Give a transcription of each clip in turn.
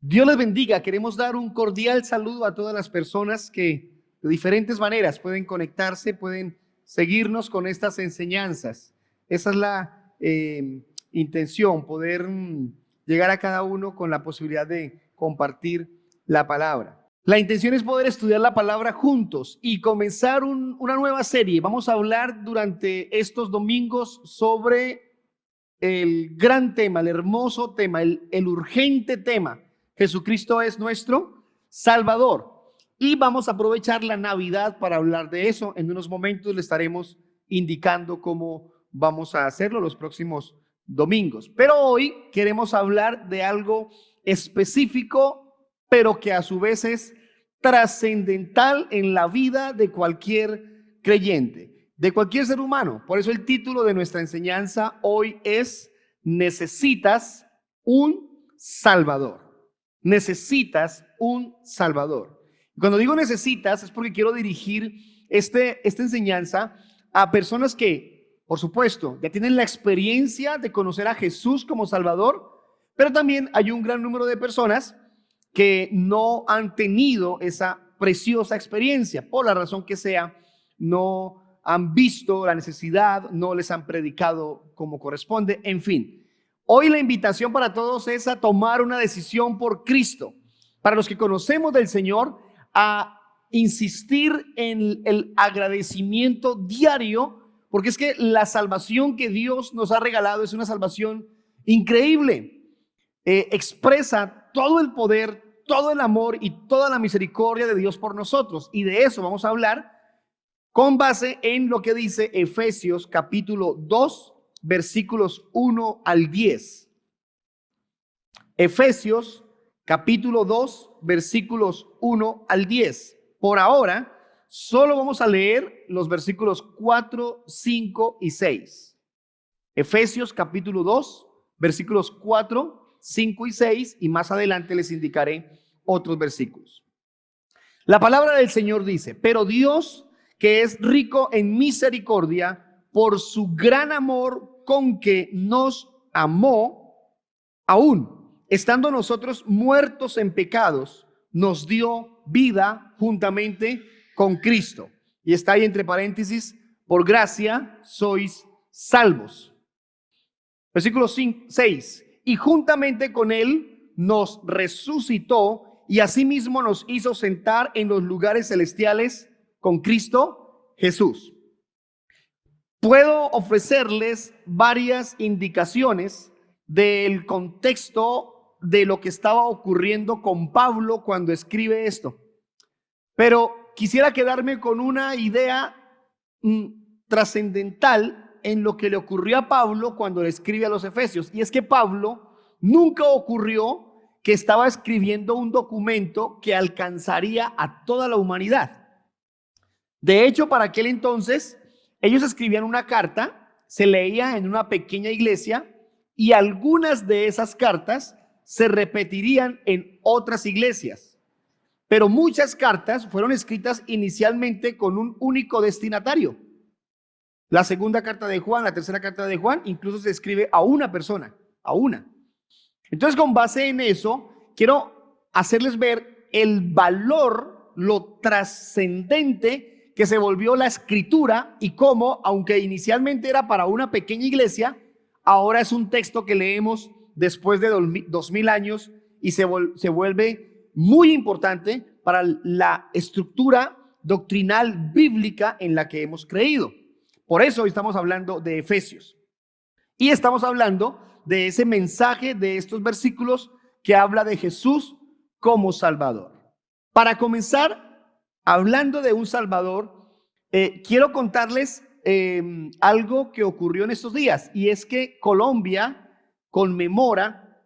Dios les bendiga. Queremos dar un cordial saludo a todas las personas que de diferentes maneras pueden conectarse, pueden seguirnos con estas enseñanzas. Esa es la intención, poder llegar a cada uno con la posibilidad de compartir la palabra. La intención es poder estudiar la palabra juntos y comenzar una nueva serie. Vamos a hablar durante estos domingos sobre el gran tema, el hermoso tema, el urgente tema. Jesucristo es nuestro Salvador. Y vamos a aprovechar la Navidad para hablar de eso. En unos momentos le estaremos indicando cómo vamos a hacerlo los próximos domingos. Pero hoy queremos hablar de algo específico, pero que a su vez es trascendental en la vida de cualquier creyente, de cualquier ser humano. Por eso el título de nuestra enseñanza hoy es: necesitas un Salvador. Necesitas un Salvador. Cuando digo necesitas es porque quiero dirigir esta enseñanza a personas que, por supuesto, ya tienen la experiencia de conocer a Jesús como Salvador, pero también hay un gran número de personas que no han tenido esa preciosa experiencia, por la razón que sea, no han visto la necesidad, no les han predicado como corresponde, en fin. Hoy la invitación para todos es a tomar una decisión por Cristo. Para los que conocemos del Señor, a insistir en el agradecimiento diario, porque es que la salvación que Dios nos ha regalado es una salvación increíble. Expresa todo el poder, todo el amor y toda la misericordia de Dios por nosotros. Y de eso vamos a hablar con base en lo que dice Efesios capítulo 2, versículos 1 al 10. Efesios capítulo 2, versículos 1 al 10. Por ahora, solo vamos a leer los versículos 4, 5 y 6. Efesios capítulo 2, versículos 4, 5 y 6, y más adelante les indicaré otros versículos. La palabra del Señor dice: pero Dios, que es rico en misericordia, por su gran amor con que nos amó, aún estando nosotros muertos en pecados, nos dio vida juntamente con Cristo. Y está ahí entre paréntesis: por gracia sois salvos. Versículo 6: y juntamente con él nos resucitó y asimismo nos hizo sentar en los lugares celestiales con Cristo Jesús. Puedo ofrecerles varias indicaciones del contexto de lo que estaba ocurriendo con Pablo cuando escribe esto, pero quisiera quedarme con una idea trascendental en lo que le ocurrió a Pablo cuando le escribe a los Efesios, y es que Pablo nunca ocurrió que estaba escribiendo un documento que alcanzaría a toda la humanidad. De hecho, para aquel entonces ellos escribían una carta, se leía en una pequeña iglesia y algunas de esas cartas se repetirían en otras iglesias. Pero muchas cartas fueron escritas inicialmente con un único destinatario. La segunda carta de Juan, la tercera carta de Juan, incluso se escribe a una persona, a una. Entonces, con base en eso, quiero hacerles ver el valor, lo trascendente que se volvió la escritura y cómo, aunque inicialmente era para una pequeña iglesia, ahora es un texto que leemos después de 2000 años y se vuelve muy importante para la estructura doctrinal bíblica en la que hemos creído. Por eso hoy estamos hablando de Efesios y estamos hablando de ese mensaje de estos versículos que habla de Jesús como Salvador. Para comenzar, hablando de un Salvador, quiero contarles algo que ocurrió en estos días, y es que Colombia conmemora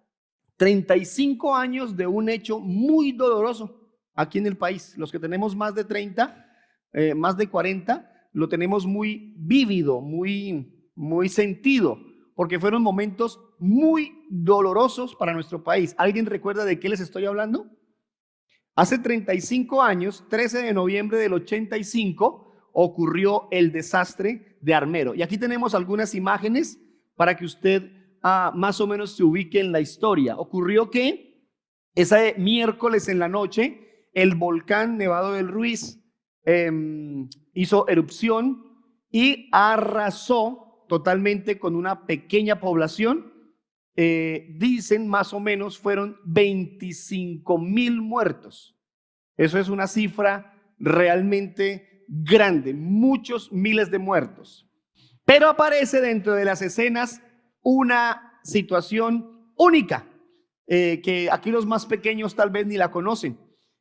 35 años de un hecho muy doloroso aquí en el país. Los que tenemos más de 30, más de 40, lo tenemos muy vívido, muy sentido, porque fueron momentos muy dolorosos para nuestro país. ¿Alguien recuerda de qué les estoy hablando? Hace 35 años, 13 de noviembre del 85, ocurrió el desastre de Armero. Y aquí tenemos algunas imágenes para que usted más o menos se ubique en la historia. Ocurrió que Ese miércoles en la noche, el volcán Nevado del Ruiz hizo erupción y arrasó totalmente con una pequeña población. Dicen más o menos fueron 25,000 muertos. Eso es una cifra realmente grande, muchos miles de muertos. Pero aparece dentro de las escenas una situación única, que aquí los más pequeños tal vez ni la conocen.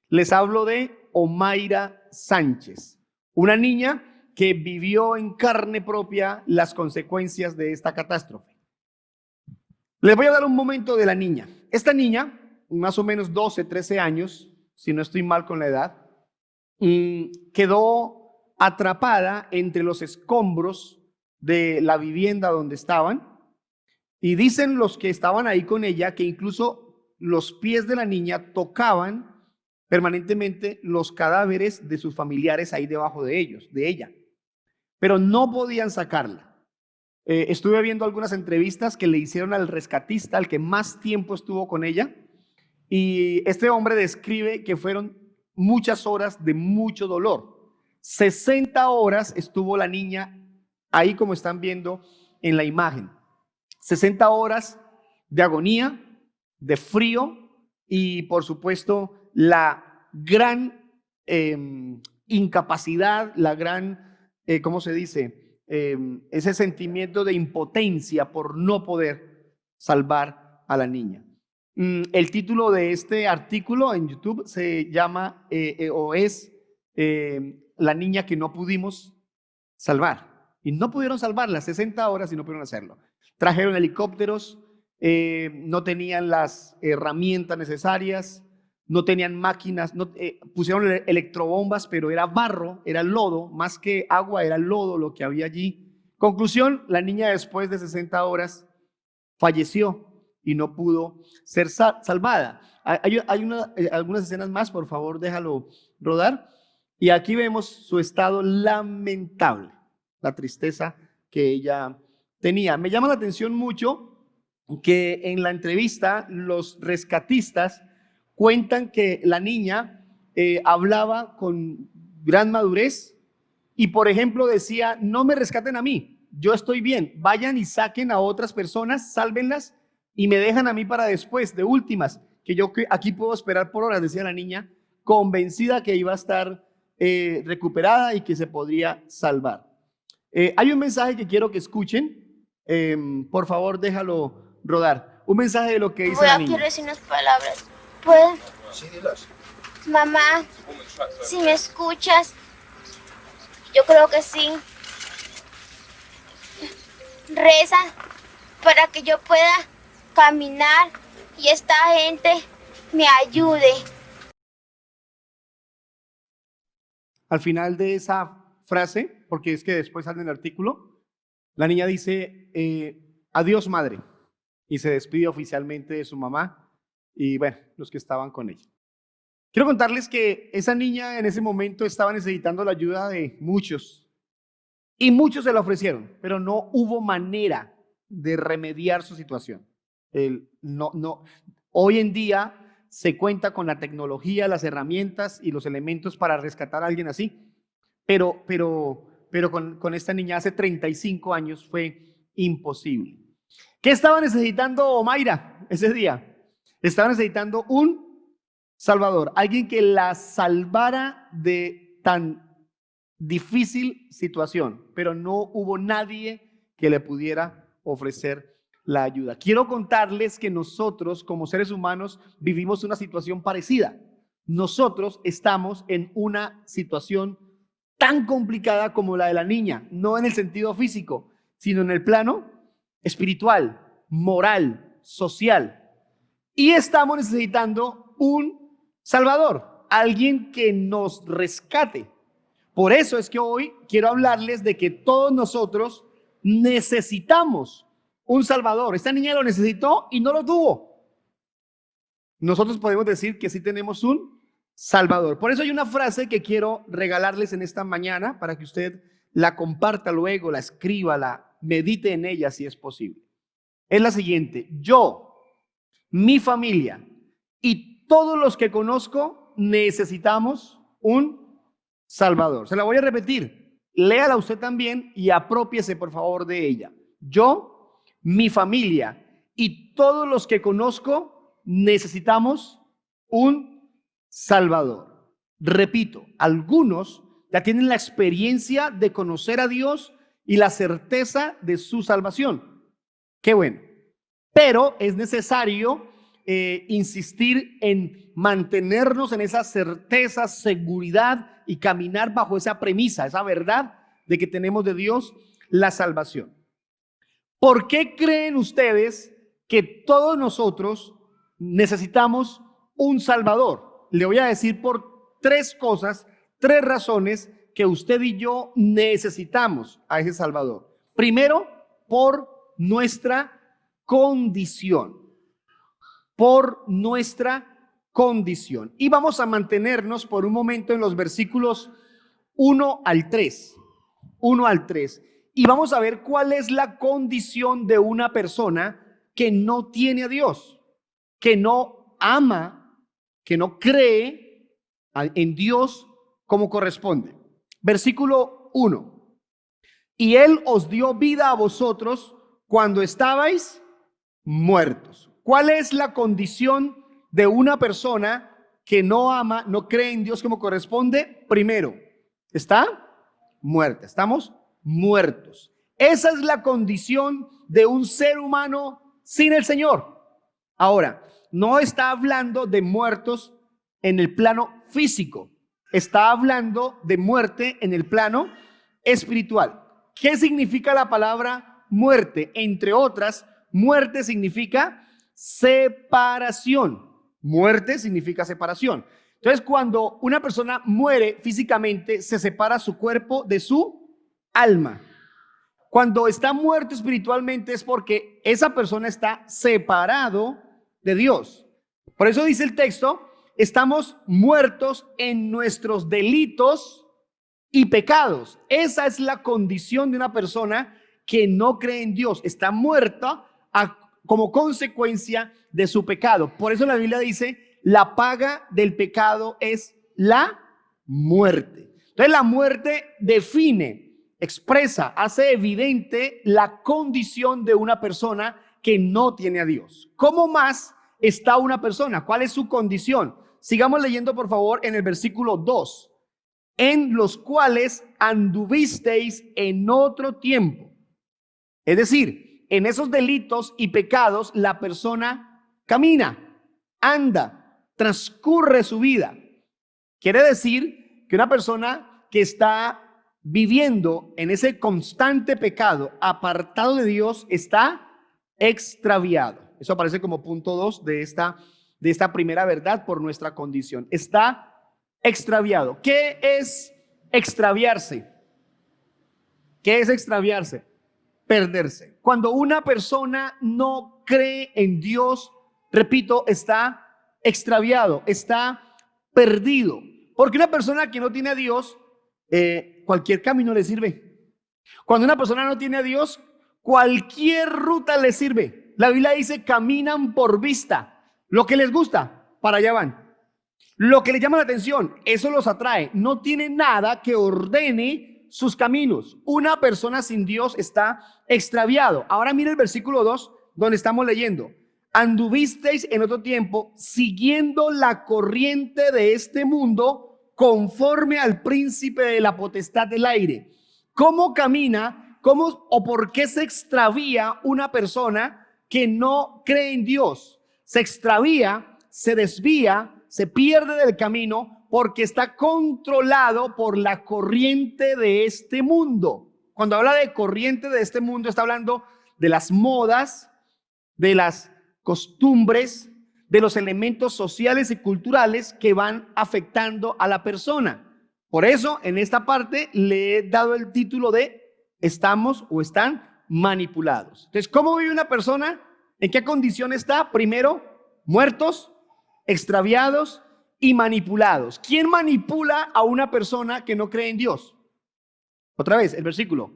Les hablo de Omaira Sánchez, una niña que vivió en carne propia las consecuencias de esta catástrofe. Les voy a dar un momento de la niña. Esta niña, más o menos 12, 13 años, si no estoy mal con la edad, quedó atrapada entre los escombros de la vivienda donde estaban, y dicen los que estaban ahí con ella que incluso los pies de la niña tocaban permanentemente los cadáveres de sus familiares ahí debajo de ella, pero no podían sacarla. Estuve viendo algunas entrevistas que le hicieron al rescatista, al que más tiempo estuvo con ella, y este hombre describe que fueron muchas horas de mucho dolor. 60 horas estuvo la niña ahí, como están viendo en la imagen. 60 horas de agonía, de frío y, por supuesto, la gran incapacidad, la gran, ¿cómo se dice? Ese sentimiento de impotencia por no poder salvar a la niña. El título de este artículo en YouTube se llama La niña que no pudimos salvar. Y no pudieron salvarla, 60 horas y no pudieron hacerlo. Trajeron helicópteros, no tenían las herramientas necesarias, no tenían máquinas, pusieron electrobombas, pero era barro, era lodo, más que agua, era lodo lo que había allí. Conclusión, la niña después de 60 horas falleció y no pudo ser salvada. Hay algunas escenas más, por favor, déjalo rodar. Y aquí vemos su estado lamentable, la tristeza que ella tenía. Me llama la atención mucho que en la entrevista los rescatistas cuentan que la niña hablaba con gran madurez y, por ejemplo, decía: no me rescaten a mí, yo estoy bien, vayan y saquen a otras personas, sálvenlas y me dejan a mí para después, de últimas, que yo aquí puedo esperar por horas, decía la niña, convencida que iba a estar recuperada y que se podría salvar. Hay un mensaje que quiero que escuchen. Por favor, déjalo rodar. Un mensaje de lo que dice la niña. Quiero decir unas palabras. Pues, Sí, dilas. mamá, si me escuchas, yo creo que sí. Reza para que yo pueda caminar y esta gente me ayude. Al final de esa frase, porque es que después sale en el artículo, la niña dice: adiós, madre, y se despide oficialmente de su mamá y, bueno, los que estaban con ella. Quiero contarles que esa niña en ese momento estaba necesitando la ayuda de muchos, y muchos se la ofrecieron, pero no hubo manera de remediar su situación. Hoy en día se cuenta con la tecnología, las herramientas y los elementos para rescatar a alguien así, pero con esta niña hace 35 años fue imposible. ¿Qué estaba necesitando Omaira ese día? Estaba necesitando un salvador, alguien que la salvara de tan difícil situación, pero no hubo nadie que le pudiera ofrecer la ayuda. Quiero contarles que nosotros como seres humanos vivimos una situación parecida. Nosotros estamos en una situación tan complicada como la de la niña, no en el sentido físico, sino en el plano espiritual, moral, social. Y estamos necesitando un salvador, alguien que nos rescate. Por eso es que hoy quiero hablarles de que todos nosotros necesitamos un salvador. Esta niña lo necesitó y no lo tuvo. Nosotros podemos decir que sí tenemos un salvador. Por eso hay una frase que quiero regalarles en esta mañana para que usted la comparta luego, la escriba, la medite en ella si es posible. Es la siguiente: yo, mi familia y todos los que conozco necesitamos un Salvador. Se la voy a repetir. Léala usted también y aprópiese por favor de ella. Yo, mi familia y todos los que conozco necesitamos un Salvador. Repito, algunos ya tienen la experiencia de conocer a Dios y la certeza de su salvación. Qué bueno. Pero es necesario insistir en mantenernos en esa certeza, seguridad y caminar bajo esa premisa, esa verdad de que tenemos de Dios la salvación. ¿Por qué creen ustedes que todos nosotros necesitamos un Salvador? Le voy a decir por tres cosas, tres razones que usted y yo necesitamos a ese Salvador. Primero, por nuestra condición. Por nuestra condición. Y vamos a mantenernos por un momento en los versículos 1 al 3. 1 al 3. Y vamos a ver cuál es la condición de una persona que no tiene a Dios, que no ama, que no cree en Dios como corresponde. Versículo 1. Y Él os dio vida a vosotros cuando estabais muertos. ¿Cuál es la condición de una persona que no ama, no cree en Dios como corresponde? Primero, está muerta. Estamos muertos. Esa es la condición de un ser humano sin el Señor. Ahora, no está hablando de muertos en el plano físico. Está hablando de muerte en el plano espiritual. ¿Qué significa la palabra muerte? Entre otras, muerte significa separación. Muerte significa separación. Entonces, cuando una persona muere físicamente, se separa su cuerpo de su alma. Cuando está muerto espiritualmente es porque esa persona está separado de Dios. Por eso dice el texto, estamos muertos en nuestros delitos y pecados. Esa es la condición de una persona que no cree en Dios. Está muerta como consecuencia de su pecado. Por eso la Biblia dice, la paga del pecado es la muerte. Entonces la muerte define, expresa, hace evidente la condición de una persona que no tiene a Dios. ¿Cómo más está una persona? ¿Cuál es su condición? Sigamos leyendo por favor en el versículo 2. En los cuales anduvisteis en otro tiempo. Es decir, en esos delitos y pecados la persona camina, anda, transcurre su vida. Quiere decir que una persona que está viviendo en ese constante pecado, apartado de Dios, está extraviado. Eso aparece como punto 2 de esta primera verdad por nuestra condición. Está extraviado. ¿Qué es extraviarse? ¿Qué es extraviarse? Perderse. Cuando una persona no cree en Dios, repito, está extraviado, está perdido. Porque una persona que no tiene a Dios, cualquier camino le sirve. Cuando una persona no tiene a Dios, cualquier ruta le sirve. La Biblia dice, caminan por vista. Lo que les gusta, para allá van. Lo que les llama la atención, eso los atrae. No tiene nada que ordene sus caminos. Una persona sin Dios está extraviado. Ahora mira el versículo 2, donde estamos leyendo. Anduvisteis en otro tiempo, siguiendo la corriente de este mundo, conforme al príncipe de la potestad del aire. ¿Cómo camina? ¿Cómo o por qué se extravía una persona que no cree en Dios? Se extravía, se desvía, se pierde del camino porque está controlado por la corriente de este mundo. Cuando habla de corriente de este mundo, está hablando de las modas, de las costumbres, de los elementos sociales y culturales que van afectando a la persona. Por eso, en esta parte le he dado el título de estamos o están manipulados. Entonces, ¿cómo vive una persona? ¿En qué condición está? Primero, muertos, extraviados y manipulados. ¿Quién manipula a una persona que no cree en Dios? Otra vez, el versículo.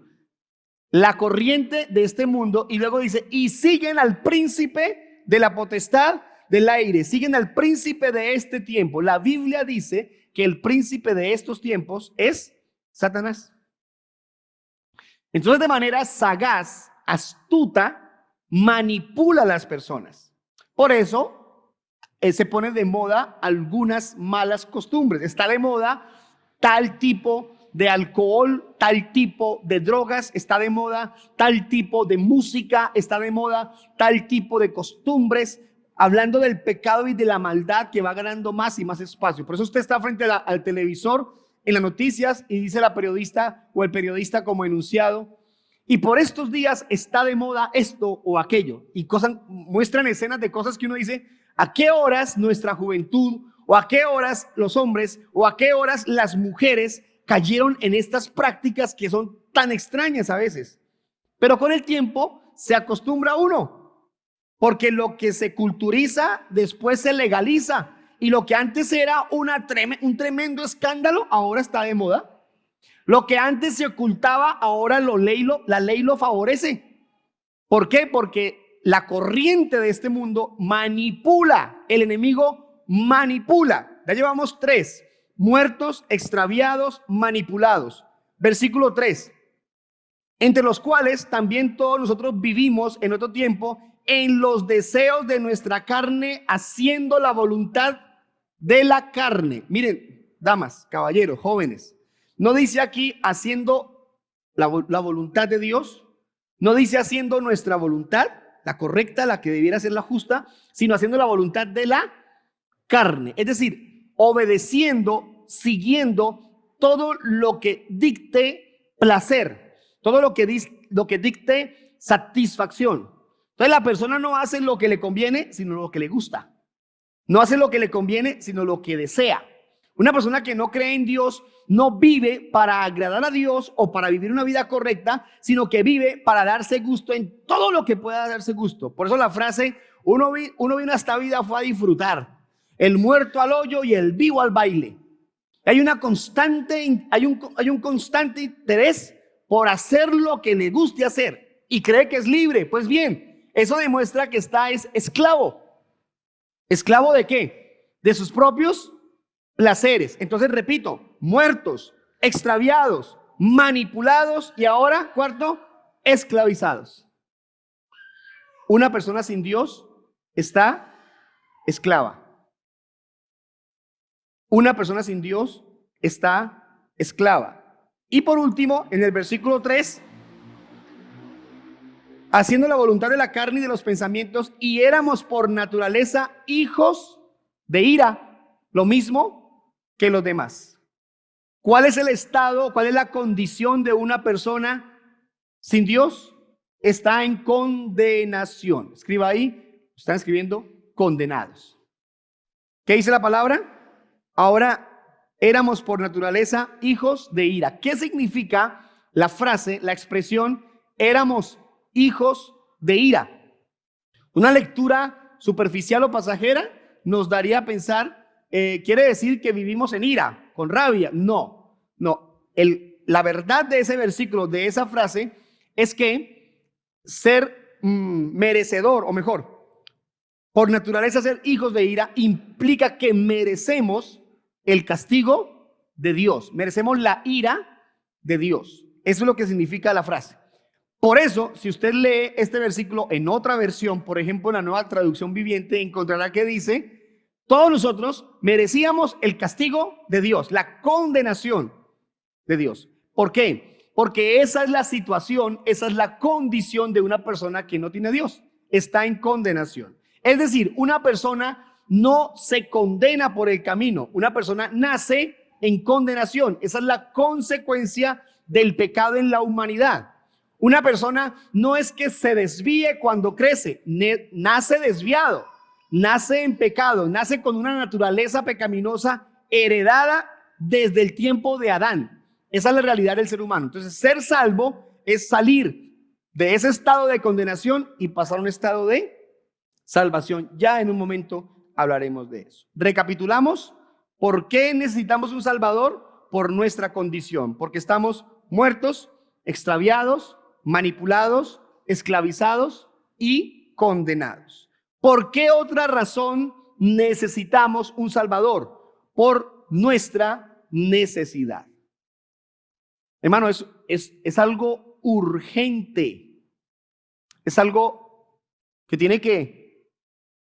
La corriente de este mundo, y luego dice, y siguen al príncipe de la potestad del aire, siguen al príncipe de este tiempo. La Biblia dice que el príncipe de estos tiempos es Satanás. Entonces, de manera sagaz, astuta, manipula a las personas. Por eso se pone de moda algunas malas costumbres. Está de moda tal tipo de alcohol, tal tipo de drogas, está de moda tal tipo de música, está de moda tal tipo de costumbres, hablando del pecado y de la maldad que va ganando más y más espacio. Por eso usted está frente al televisor en las noticias y dice la periodista o el periodista como enunciado: y por estos días está de moda esto o aquello, y muestran escenas de cosas que uno dice: ¿a qué horas nuestra juventud, o a qué horas los hombres, o a qué horas las mujeres cayeron en estas prácticas que son tan extrañas a veces? Pero con el tiempo se acostumbra uno, porque lo que se culturiza después se legaliza, y lo que antes era un tremendo escándalo ahora está de moda. Lo que antes se ocultaba ahora la ley lo favorece. ¿Por qué? Porque la corriente de este mundo manipula, el enemigo manipula. Ya llevamos 3: muertos, extraviados, manipulados. Versículo 3: entre los cuales también todos nosotros vivimos en otro tiempo en los deseos de nuestra carne, haciendo la voluntad de la carne. Miren, damas, caballeros, jóvenes, no dice aquí haciendo la voluntad de Dios, no dice haciendo nuestra voluntad, la correcta, la que debiera ser la justa, sino haciendo la voluntad de la carne. Es decir, obedeciendo, siguiendo todo lo que dicte placer, todo lo que dicte satisfacción. Entonces la persona no hace lo que le conviene, sino lo que le gusta. No hace lo que le conviene, sino lo que desea. Una persona que no cree en Dios no vive para agradar a Dios o para vivir una vida correcta, sino que vive para darse gusto en todo lo que pueda darse gusto. Por eso la frase: uno vino a esta vida fue a disfrutar, el muerto al hoyo y el vivo al baile. Hay un constante interés por hacer lo que le guste hacer y cree que es libre. Pues bien, eso demuestra que es esclavo. ¿Esclavo de qué? De sus propios placeres. Entonces, repito: muertos, extraviados, manipulados y ahora, cuarto, esclavizados. Una persona sin Dios está esclava. Una persona sin Dios está esclava. Y por último, en el versículo 3, haciendo la voluntad de la carne y de los pensamientos, y éramos por naturaleza hijos de ira, lo mismo que los demás. ¿Cuál es el estado, cuál es la condición de una persona sin Dios? Está en condenación. Escriba ahí, están escribiendo condenados. ¿Qué dice la palabra? Ahora éramos por naturaleza hijos de ira. ¿Qué significa la frase, la expresión éramos hijos de ira? Una lectura superficial o pasajera nos daría a pensar, quiere decir que vivimos en ira, con rabia. No. La verdad de ese versículo, de esa frase, es que ser merecedor, o mejor, por naturaleza ser hijos de ira, implica que merecemos el castigo de Dios, merecemos la ira de Dios. Eso es lo que significa la frase. Por eso, si usted lee este versículo en otra versión, por ejemplo, en la Nueva Traducción Viviente, encontrará que dice: todos nosotros merecíamos el castigo de Dios, la condenación de Dios. ¿Por qué? Porque esa es la situación, esa es la condición de una persona que no tiene a Dios. Está en condenación. Es decir, una persona no se condena por el camino. Una persona nace en condenación. Esa es la consecuencia del pecado en la humanidad. Una persona no es que se desvíe cuando crece, nace desviado, nace en pecado, nace con una naturaleza pecaminosa heredada desde el tiempo de Adán. Esa es la realidad del ser humano. Entonces, ser salvo es salir de ese estado de condenación y pasar a un estado de salvación. Ya en un momento hablaremos de eso. Recapitulamos: ¿por qué necesitamos un Salvador? Por nuestra condición, porque estamos muertos, extraviados, manipulados, esclavizados y condenados. ¿Por qué otra razón necesitamos un Salvador? Por nuestra necesidad. Hermano, es algo urgente. Es algo que tiene que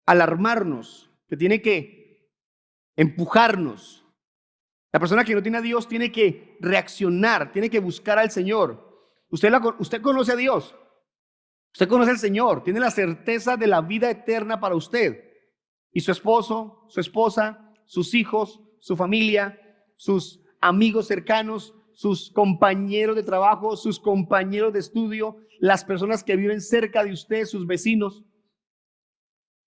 alarmarnos, que tiene que empujarnos. La persona que no tiene a Dios tiene que reaccionar, tiene que buscar al Señor. Usted conoce a Dios. Usted conoce al Señor, tiene la certeza de la vida eterna para usted. Y su esposo, su esposa, sus hijos, su familia, sus amigos cercanos, sus compañeros de trabajo, sus compañeros de estudio, las personas que viven cerca de usted, sus vecinos.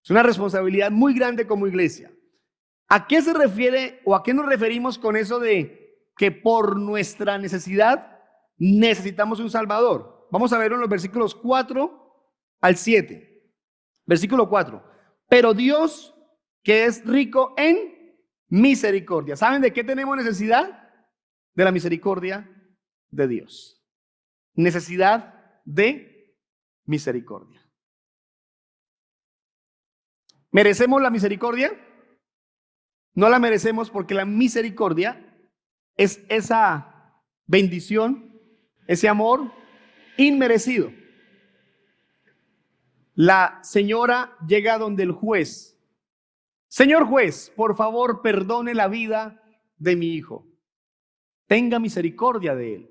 Es una responsabilidad muy grande como iglesia. ¿A qué se refiere o a qué nos referimos con eso de que por nuestra necesidad necesitamos un Salvador? Vamos a verlo en los versículos 4 al 7. Versículo 4. Pero Dios, que es rico en misericordia. ¿Saben de qué tenemos necesidad? De la misericordia de Dios. Necesidad de misericordia. ¿Merecemos la misericordia? No la merecemos porque la misericordia es esa bendición, ese amor inmerecido. La señora llega donde el juez. Señor juez, por favor, perdone la vida de mi hijo. Tenga misericordia de él.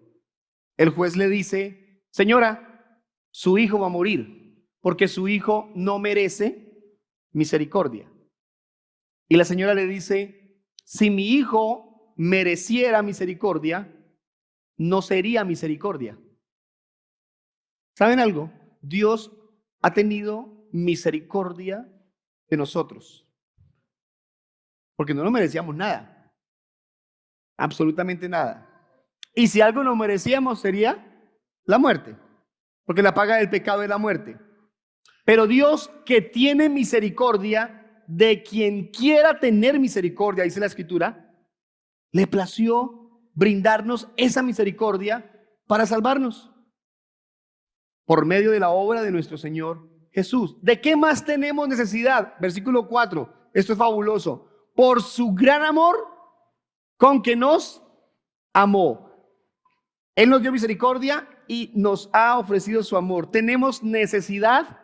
El juez le dice, señora, su hijo va a morir porque su hijo no merece misericordia. Y la señora le dice, si mi hijo mereciera misericordia, no sería misericordia. ¿Saben algo? Dios ha tenido misericordia de nosotros. Porque no nos merecíamos nada. Absolutamente nada. Y si algo nos merecíamos sería la muerte. Porque la paga del pecado es la muerte. Pero Dios, que tiene misericordia de quien quiera tener misericordia, dice la Escritura, le plació brindarnos esa misericordia para salvarnos. Por medio de la obra de nuestro Señor Jesús. ¿De qué más tenemos necesidad? Versículo 4. Esto es fabuloso. Por su gran amor con que nos amó. Él nos dio misericordia y nos ha ofrecido su amor. Tenemos necesidad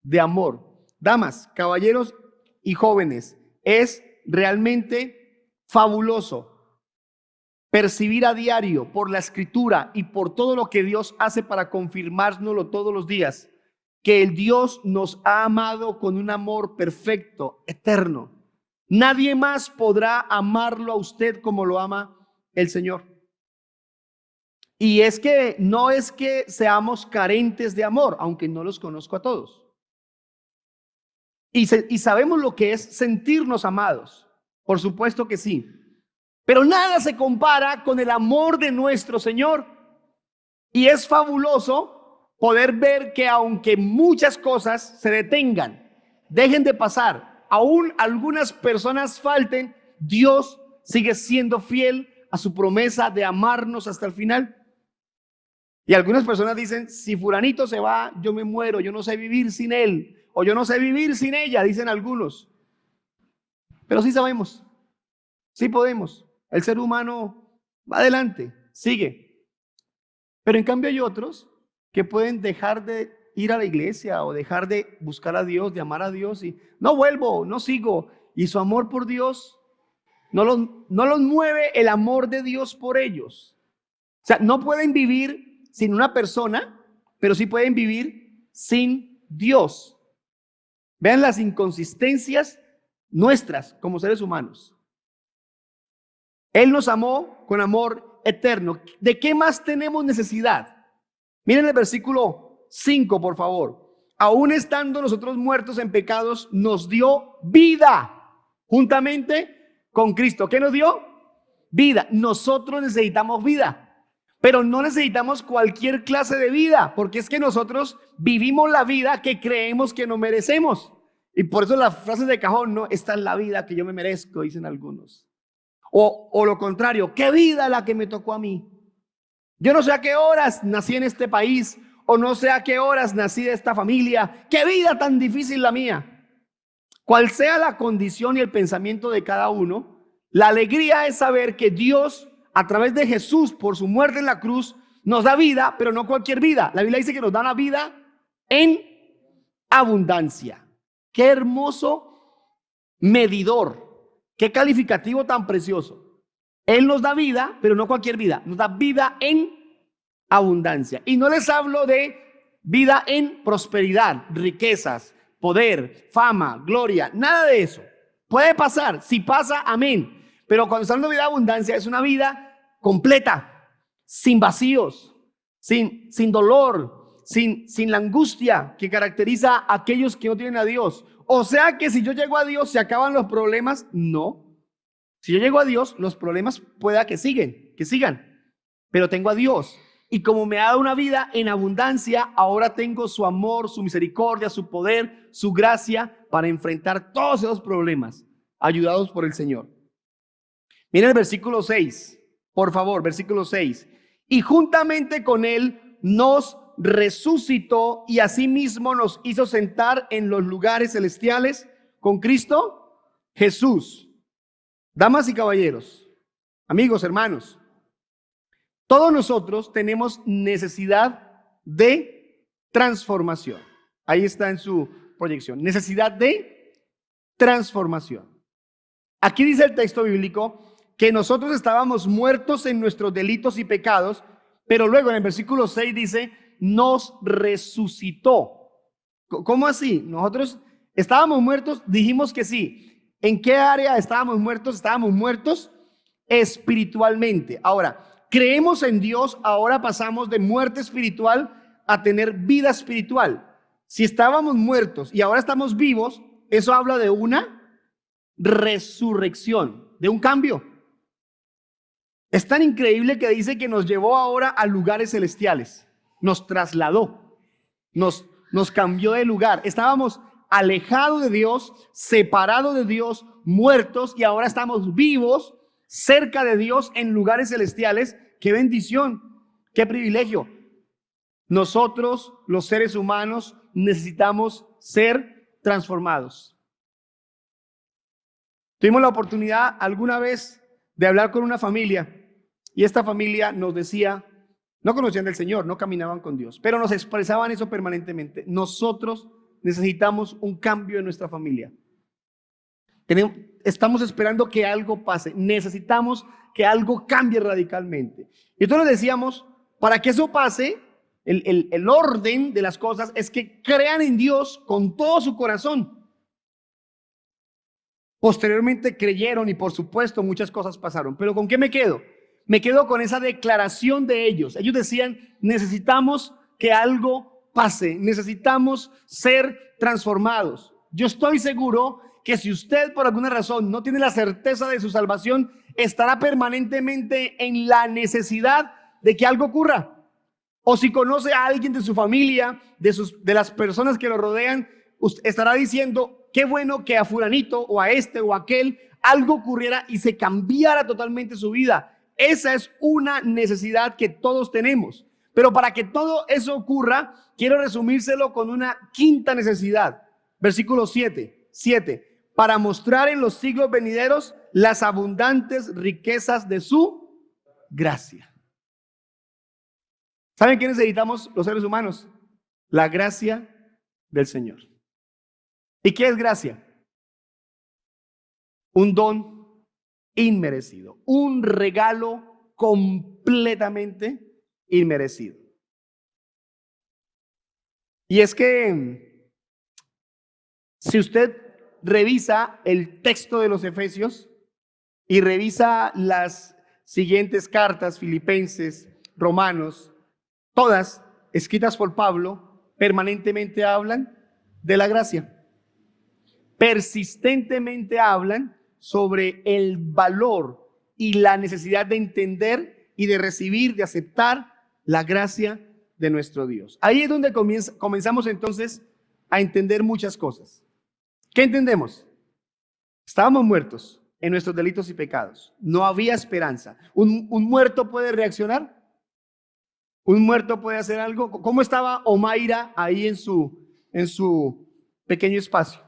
de amor. Damas, caballeros y jóvenes, es realmente fabuloso percibir a diario por la Escritura y por todo lo que Dios hace para confirmárnoslo todos los días, que el Dios nos ha amado con un amor perfecto, eterno. Nadie más podrá amarlo a usted como lo ama el Señor. Y es que no es que seamos carentes de amor, aunque no los conozco a todos. Y sabemos lo que es sentirnos amados. Por supuesto que sí. Pero nada se compara con el amor de nuestro Señor. Y es fabuloso poder ver que aunque muchas cosas se detengan, dejen de pasar, aún algunas personas falten, Dios sigue siendo fiel a su promesa de amarnos hasta el final. Y algunas personas dicen, si fulanito se va, yo me muero, yo no sé vivir sin él, o yo no sé vivir sin ella, dicen algunos. Pero sí sabemos, sí podemos. El ser humano va adelante, sigue. Pero en cambio hay otros que pueden dejar de ir a la iglesia o dejar de buscar a Dios, de amar a Dios y no vuelvo, no sigo. Y su amor por Dios no los mueve el amor de Dios por ellos. O sea, no pueden vivir sin una persona, pero sí pueden vivir sin Dios. Vean las inconsistencias nuestras como seres humanos. Él nos amó con amor eterno. ¿De qué más tenemos necesidad? Miren el versículo 5, por favor. Aún estando nosotros muertos en pecados, nos dio vida juntamente con Cristo. ¿Qué nos dio? Vida. Nosotros necesitamos vida, pero no necesitamos cualquier clase de vida, porque es que nosotros vivimos la vida que creemos que no merecemos. Y por eso las frases de cajón, no, esta es la vida que yo me merezco, dicen algunos. O lo contrario, ¿qué vida la que me tocó a mí? Yo no sé a qué horas nací en este país, o no sé a qué horas nací de esta familia. ¿Qué vida tan difícil la mía? cual sea la condición y el pensamiento de cada uno, la alegría es saber que Dios, a través de Jesús, por su muerte en la cruz, nos da vida, pero no cualquier vida. La Biblia dice que nos da una vida en abundancia. Qué hermoso medidor, qué calificativo tan precioso. Él nos da vida, pero no cualquier vida, nos da vida en abundancia. Y no les hablo de vida en prosperidad, riquezas, poder, fama, gloria, nada de eso. Puede pasar, si pasa, amén. Pero cuando estamos hablando de vida en abundancia, es una vida completa, sin vacíos, sin dolor, sin la angustia que caracteriza a aquellos que no tienen a Dios. O sea que si yo llego a Dios, ¿se acaban los problemas? No. Si yo llego a Dios, los problemas pueda que sigan, pero tengo a Dios. Y como me ha dado una vida en abundancia, ahora tengo su amor, su misericordia, su poder, su gracia para enfrentar todos esos problemas, ayudados por el Señor. Miren el versículo 6, por favor, versículo 6. Y juntamente con Él nos resucitó y asimismo nos hizo sentar en los lugares celestiales con Cristo Jesús. Damas y caballeros, amigos, hermanos, todos nosotros tenemos necesidad de transformación. Ahí está en su proyección. Necesidad de transformación. Aquí dice el texto bíblico que nosotros estábamos muertos en nuestros delitos y pecados, pero luego en el versículo 6 dice, nos resucitó. ¿Cómo así? Nosotros estábamos muertos, dijimos que sí. ¿En qué área estábamos muertos? Estábamos muertos espiritualmente. Ahora, creemos en Dios, ahora pasamos de muerte espiritual a tener vida espiritual. Si estábamos muertos y ahora estamos vivos, eso habla de una resurrección, de un cambio. Es tan increíble que dice que nos llevó ahora a lugares celestiales, nos trasladó, nos cambió de lugar. Estábamos alejados de Dios, separados de Dios, muertos, y ahora estamos vivos, cerca de Dios, en lugares celestiales. ¡Qué bendición! ¡Qué privilegio! Nosotros, los seres humanos, necesitamos ser transformados. Tuvimos la oportunidad alguna vez de hablar con una familia, y esta familia nos decía, no conocían del Señor, no caminaban con Dios, pero nos expresaban eso permanentemente. Nosotros necesitamos un cambio en nuestra familia. Estamos esperando que algo pase. Necesitamos que algo cambie radicalmente. Y entonces decíamos, para que eso pase, el orden de las cosas es que crean en Dios con todo su corazón. Posteriormente creyeron y por supuesto muchas cosas pasaron. Pero ¿con qué me quedo? Me quedo con esa declaración de ellos. Ellos decían, necesitamos que algo pase, necesitamos ser transformados. Yo estoy seguro que si usted por alguna razón no tiene la certeza de su salvación, estará permanentemente en la necesidad de que algo ocurra. O si conoce a alguien de su familia, de las personas que lo rodean, usted estará diciendo, qué bueno que a fulanito o a este o a aquel algo ocurriera y se cambiara totalmente su vida. Esa es una necesidad que todos tenemos. Pero para que todo eso ocurra, quiero resumírselo con una quinta necesidad. Versículo 7. Para mostrar en los siglos venideros las abundantes riquezas de su gracia. ¿Saben qué necesitamos los seres humanos? La gracia del Señor. ¿Y qué es gracia? Un don inmerecido, un regalo completamente inmerecido. Y es que si usted revisa el texto de los Efesios y revisa las siguientes cartas, Filipenses, Romanos, todas escritas por Pablo, permanentemente hablan de la gracia. Persistentemente hablan sobre el valor y la necesidad de entender y de recibir, de aceptar la gracia de nuestro Dios. Ahí es donde comenzamos entonces a entender muchas cosas. ¿Qué entendemos? Estábamos muertos en nuestros delitos y pecados. No había esperanza. ¿Un muerto puede reaccionar? ¿Un muerto puede hacer algo? ¿Cómo estaba Omaira ahí en su pequeño espacio?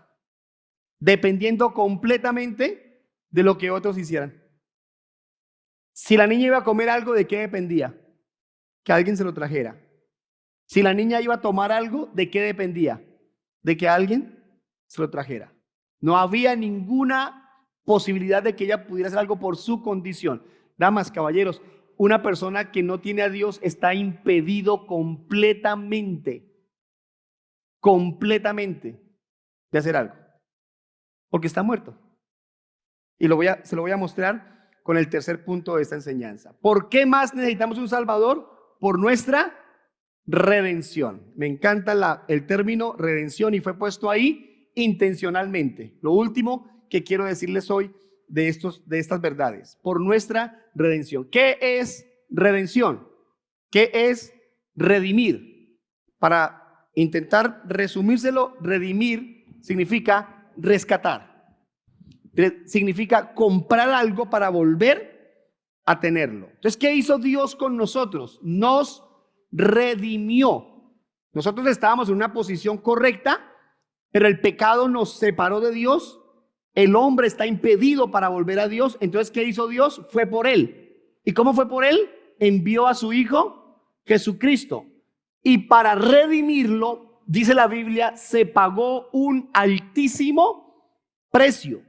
dependiendo completamente de lo que otros hicieran. Si la niña iba a comer algo, ¿de qué dependía? Que alguien se lo trajera. Si la niña iba a tomar algo, ¿de qué dependía? De que alguien se lo trajera. No había ninguna posibilidad de que ella pudiera hacer algo por su condición. Damas, caballeros, una persona que no tiene a Dios está impedido completamente de hacer algo, porque está muerto. Y se lo voy a mostrar con el tercer punto de esta enseñanza. ¿Por qué más necesitamos un Salvador? Por nuestra redención. Me encanta el término redención y fue puesto ahí intencionalmente. Lo último que quiero decirles hoy de estas verdades, por nuestra redención. ¿Qué es redención? ¿Qué es redimir? Para intentar resumírselo, redimir significa rescatar. Significa comprar algo para volver a tenerlo. Entonces, ¿qué hizo Dios con nosotros? Nos redimió. Nosotros estábamos en una posición correcta, pero el pecado nos separó de Dios. El hombre está impedido para volver a Dios. Entonces, ¿qué hizo Dios? Fue por él. ¿Y cómo fue por él? Envió a su Hijo Jesucristo. Y para redimirlo, dice la Biblia, se pagó un altísimo precio.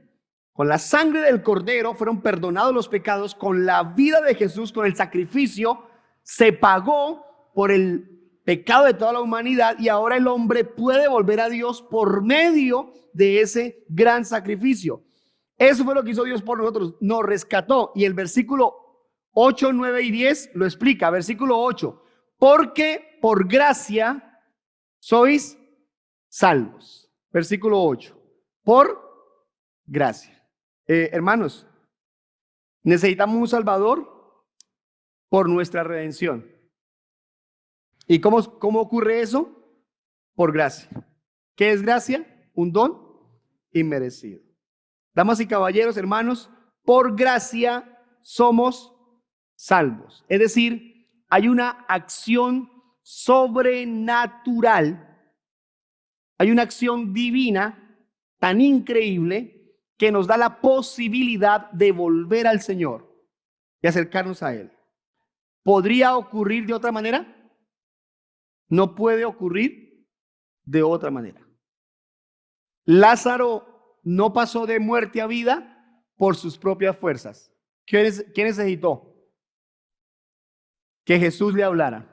Con la sangre del Cordero fueron perdonados los pecados. Con la vida de Jesús, con el sacrificio, se pagó por el pecado de toda la humanidad. Y ahora el hombre puede volver a Dios por medio de ese gran sacrificio. Eso fue lo que hizo Dios por nosotros. Nos rescató. Y el versículo 8, 9 y 10 lo explica. Versículo 8. Porque por gracia sois salvos. Versículo 8. Por gracia. Hermanos, necesitamos un Salvador por nuestra redención. ¿Y cómo ocurre eso? Por gracia. ¿Qué es gracia? Un don inmerecido. Damas y caballeros, hermanos, por gracia somos salvos. Es decir, hay una acción sobrenatural, hay una acción divina tan increíble que nos da la posibilidad de volver al Señor y acercarnos a Él. ¿Podría ocurrir de otra manera? No puede ocurrir de otra manera. Lázaro no pasó de muerte a vida por sus propias fuerzas. ¿Quién necesitó? Que Jesús le hablara.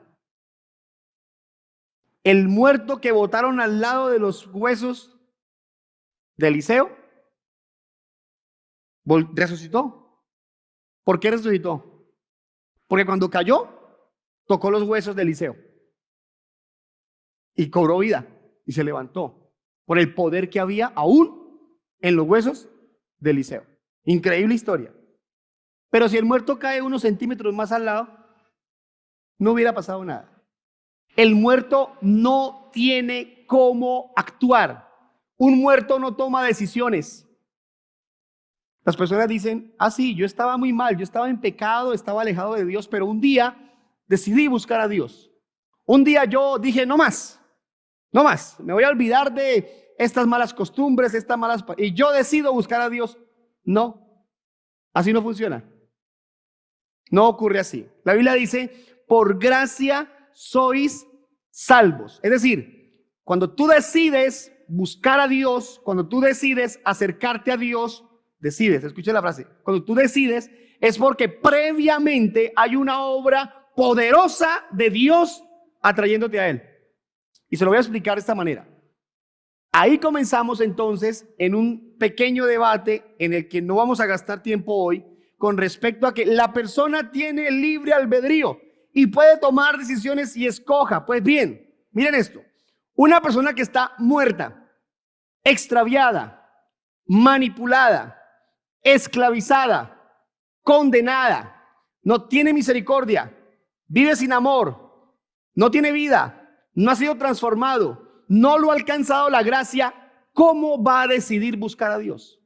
El muerto que botaron al lado de los huesos de Eliseo resucitó. ¿Por qué resucitó? Porque cuando cayó, tocó los huesos de Eliseo y cobró vida y se levantó por el poder que había aún en los huesos de Eliseo. Increíble historia. Pero si el muerto cae unos centímetros más al lado, no hubiera pasado nada. El muerto no tiene cómo actuar. Un muerto no toma decisiones. Las personas dicen, sí, yo estaba muy mal, yo estaba en pecado, estaba alejado de Dios, pero un día decidí buscar a Dios. Un día yo dije, no más, me voy a olvidar de estas malas costumbres, y yo decido buscar a Dios. No, así no funciona. No ocurre así. La Biblia dice, por gracia sois salvos. Es decir, cuando tú decides buscar a Dios, cuando tú decides acercarte a Dios, escuche la frase, cuando tú decides es porque previamente hay una obra poderosa de Dios atrayéndote a Él. Y se lo voy a explicar de esta manera. Ahí comenzamos entonces en un pequeño debate en el que no vamos a gastar tiempo hoy con respecto a que la persona tiene libre albedrío y puede tomar decisiones y escoja. Pues bien, miren esto, una persona que está muerta, extraviada, manipulada, esclavizada, condenada, no tiene misericordia, vive sin amor, no tiene vida, no ha sido transformado, no lo ha alcanzado la gracia, ¿cómo va a decidir buscar a Dios?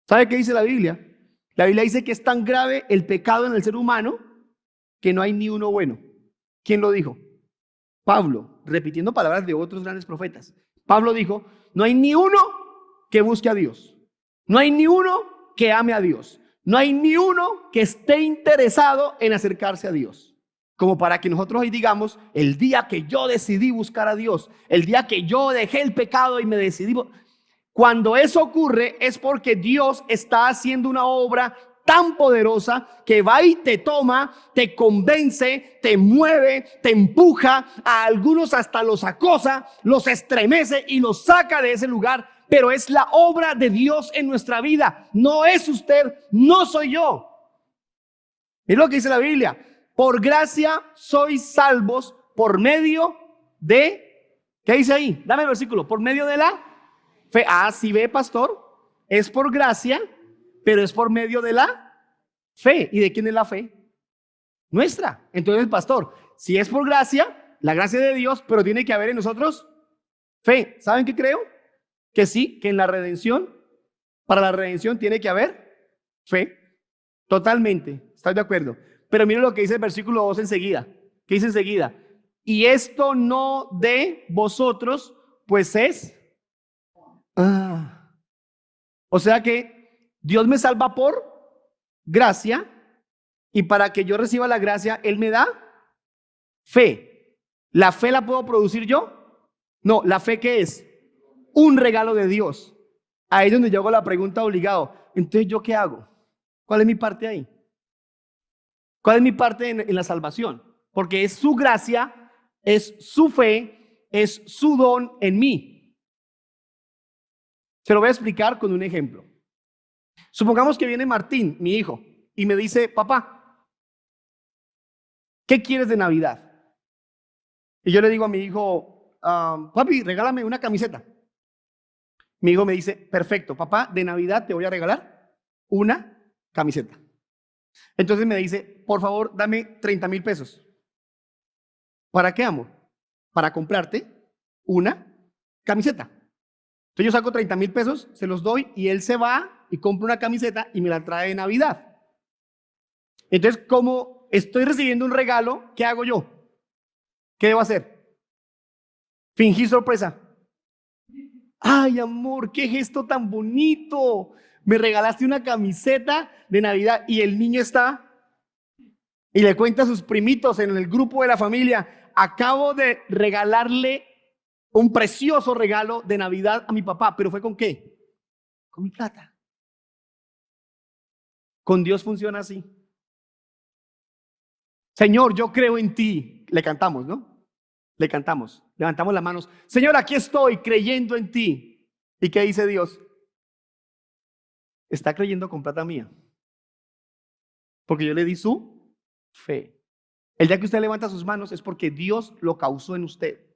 ¿Sabe qué dice la Biblia? La Biblia dice que es tan grave el pecado en el ser humano que no hay ni uno bueno. ¿Quién lo dijo? Pablo, repitiendo palabras de otros grandes profetas. Pablo dijo, no hay ni uno que busque a Dios. No hay ni uno que ame a Dios. No hay ni uno que esté interesado en acercarse a Dios. Como para que nosotros hoy digamos, el día que yo decidí buscar a Dios, el día que yo dejé el pecado y me decidí. Cuando eso ocurre es porque Dios está haciendo una obra tan poderosa que va y te toma, te convence, te mueve, te empuja, a algunos hasta los acosa, los estremece y los saca de ese lugar. Pero es la obra de Dios en nuestra vida. No es usted, no soy yo. Es lo que dice la Biblia. Por gracia sois salvos por medio de, ¿qué dice ahí? Dame el versículo. Por medio de la fe. Ah, sí ve, pastor. Es por gracia, pero es por medio de la fe. ¿Y de quién es la fe? Nuestra. Entonces, pastor, si es por gracia, la gracia de Dios, pero tiene que haber en nosotros fe. ¿Saben qué creo? Que sí, que en la redención, para la redención tiene que haber fe. Totalmente, estoy de acuerdo. Pero miren lo que dice el versículo 2 enseguida. ¿Qué dice enseguida? Y esto no de vosotros, pues es. O sea que Dios me salva por gracia, y para que yo reciba la gracia, Él me da fe. ¿La fe la puedo producir yo? No, ¿la fe qué es? Un regalo de Dios. Ahí es donde yo hago la pregunta obligado. Entonces, ¿yo qué hago? ¿Cuál es mi parte ahí? ¿Cuál es mi parte en la salvación? Porque es su gracia, es su fe, es su don en mí. Se lo voy a explicar con un ejemplo. Supongamos que viene Martín, mi hijo, y me dice, papá, ¿qué quieres de Navidad? Y yo le digo a mi hijo, papi, regálame una camiseta. Mi hijo me dice, perfecto, papá, de Navidad te voy a regalar una camiseta. Entonces me dice, por favor, dame 30,000 pesos. ¿Para qué, amor? Para comprarte una camiseta. Entonces yo saco 30,000 pesos, se los doy y él se va y compra una camiseta y me la trae de Navidad. Entonces, como estoy recibiendo un regalo, ¿qué hago yo? ¿Qué debo hacer? Fingir sorpresa. Ay, amor, qué gesto tan bonito. Me regalaste una camiseta de Navidad y el niño está y le cuenta a sus primitos en el grupo de la familia, acabo de regalarle un precioso regalo de Navidad a mi papá, pero ¿fue con qué? Con mi plata. Con Dios funciona así. Señor, yo creo en ti. Le cantamos, ¿no? Le cantamos, levantamos las manos. Señor, aquí estoy creyendo en ti. ¿Y qué dice Dios? Está creyendo con plata mía. Porque yo le di su fe. El día que usted levanta sus manos es porque Dios lo causó en usted.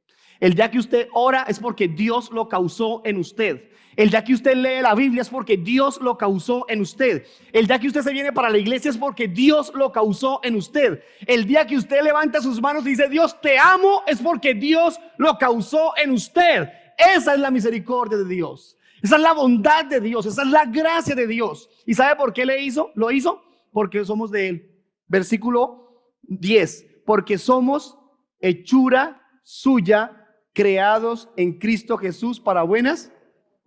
El día que usted ora es porque Dios lo causó en usted. El día que usted lee la Biblia es porque Dios lo causó en usted. El día que usted se viene para la iglesia es porque Dios lo causó en usted. El día que usted levanta sus manos y dice Dios te amo es porque Dios lo causó en usted. Esa es la misericordia de Dios. Esa es la bondad de Dios. Esa es la gracia de Dios. ¿Y sabe por qué lo hizo? Porque somos de Él. Versículo 10. Porque somos hechura suya, creados en Cristo Jesús para buenas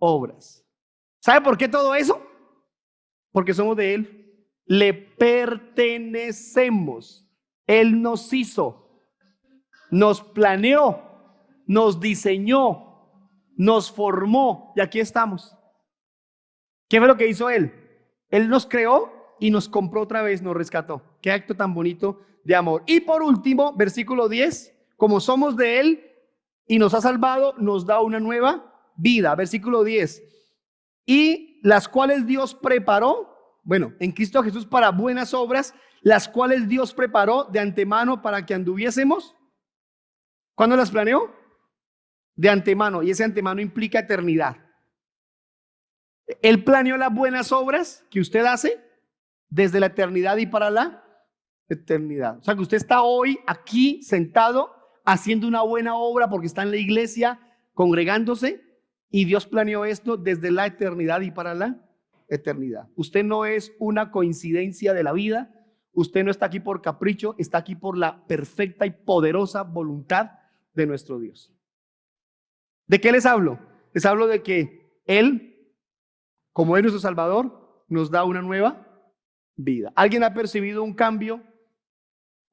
obras. ¿Sabe por qué todo eso? Porque somos de Él. Le pertenecemos. Él nos hizo, nos planeó, nos diseñó, nos formó y aquí estamos. ¿Qué fue lo que hizo Él? Él nos creó y nos compró otra vez, nos rescató. Qué acto tan bonito de amor. Y por último, versículo 10, como somos de Él y nos ha salvado, nos da una nueva vida. Versículo 10. Y las cuales Dios preparó, bueno, en Cristo Jesús para buenas obras, las cuales Dios preparó de antemano para que anduviésemos. ¿Cuándo las planeó? De antemano. Y ese antemano implica eternidad. Él planeó las buenas obras que usted hace desde la eternidad y para la eternidad. O sea que usted está hoy aquí sentado haciendo una buena obra porque está en la iglesia congregándose y Dios planeó esto desde la eternidad y para la eternidad. Usted no es una coincidencia de la vida, usted no está aquí por capricho, está aquí por la perfecta y poderosa voluntad de nuestro Dios. ¿De qué les hablo? Les hablo de que Él, como es nuestro Salvador, nos da una nueva vida. ¿Alguien ha percibido un cambio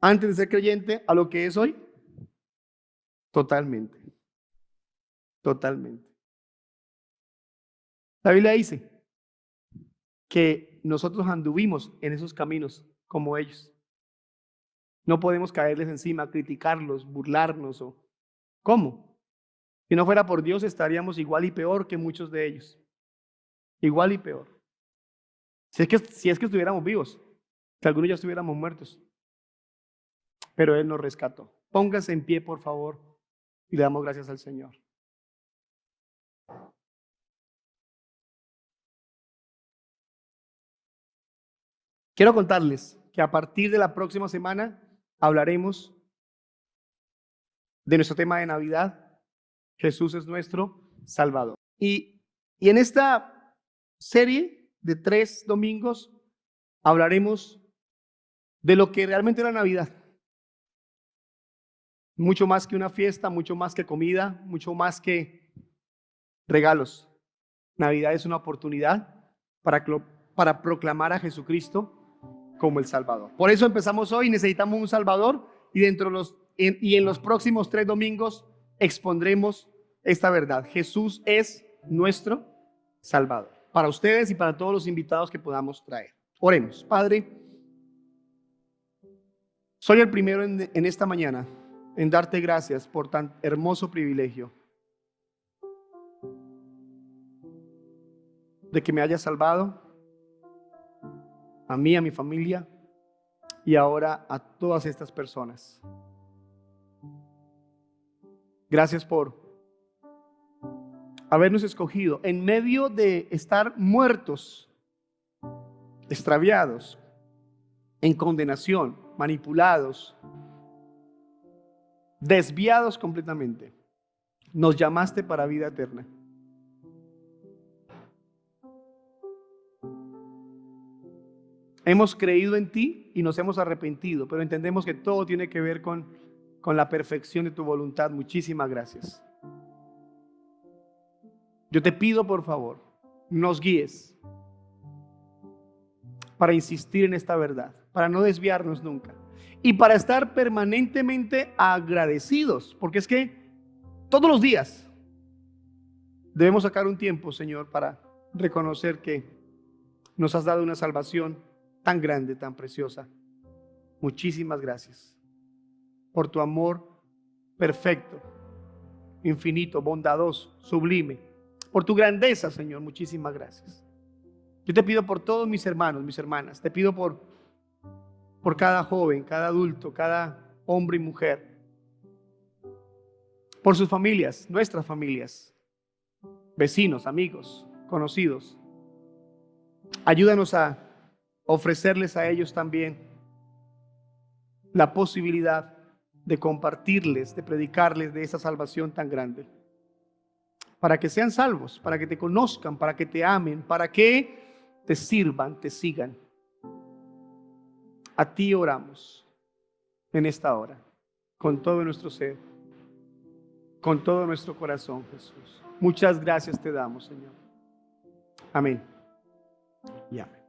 antes de ser creyente a lo que es hoy? Totalmente. Totalmente. La Biblia dice que nosotros anduvimos en esos caminos como ellos. No podemos caerles encima, criticarlos, burlarnos o ¿cómo? Si no fuera por Dios estaríamos igual y peor que muchos de ellos. Igual y peor. Si es que estuviéramos vivos, que algunos ya estuviéramos muertos. Pero Él nos rescató. Póngase en pie, por favor, y le damos gracias al Señor. Quiero contarles que a partir de la próxima semana hablaremos de nuestro tema de Navidad. Jesús es nuestro Salvador. Y en esta serie de 3 domingos hablaremos de lo que realmente es la Navidad. Mucho más que una fiesta, mucho más que comida, mucho más que regalos. Navidad es una oportunidad para proclamar a Jesucristo como el Salvador. Por eso empezamos hoy, necesitamos un Salvador y en los próximos 3 domingos expondremos esta verdad. Jesús es nuestro Salvador. Para ustedes y para todos los invitados que podamos traer. Oremos. Padre, soy el primero en esta mañana en darte gracias por tan hermoso privilegio de que me hayas salvado a mí, a mi familia y ahora a todas estas personas. Gracias por habernos escogido en medio de estar muertos, extraviados, en condenación, manipulados, desviados completamente. Nos llamaste para vida eterna. Hemos creído en ti y nos hemos arrepentido, pero entendemos que todo tiene que ver con la perfección de tu voluntad. Muchísimas gracias. Yo te pido, por favor, nos guíes para insistir en esta verdad, para no desviarnos nunca y para estar permanentemente agradecidos, porque es que todos los días debemos sacar un tiempo, Señor, para reconocer que nos has dado una salvación tan grande, tan preciosa. Muchísimas gracias por tu amor perfecto, infinito, bondadoso, sublime, por tu grandeza, Señor. Muchísimas gracias. Yo te pido por todos mis hermanos, mis hermanas, te pido por cada joven, cada adulto, cada hombre y mujer, por sus familias, nuestras familias, vecinos, amigos, conocidos. Ayúdanos a ofrecerles a ellos también la posibilidad de compartirles, de predicarles de esa salvación tan grande, para que sean salvos, para que te conozcan, para que te amen, para que te sirvan, te sigan. A ti oramos en esta hora, con todo nuestro ser, con todo nuestro corazón, Jesús. Muchas gracias te damos, Señor. Amén y amén.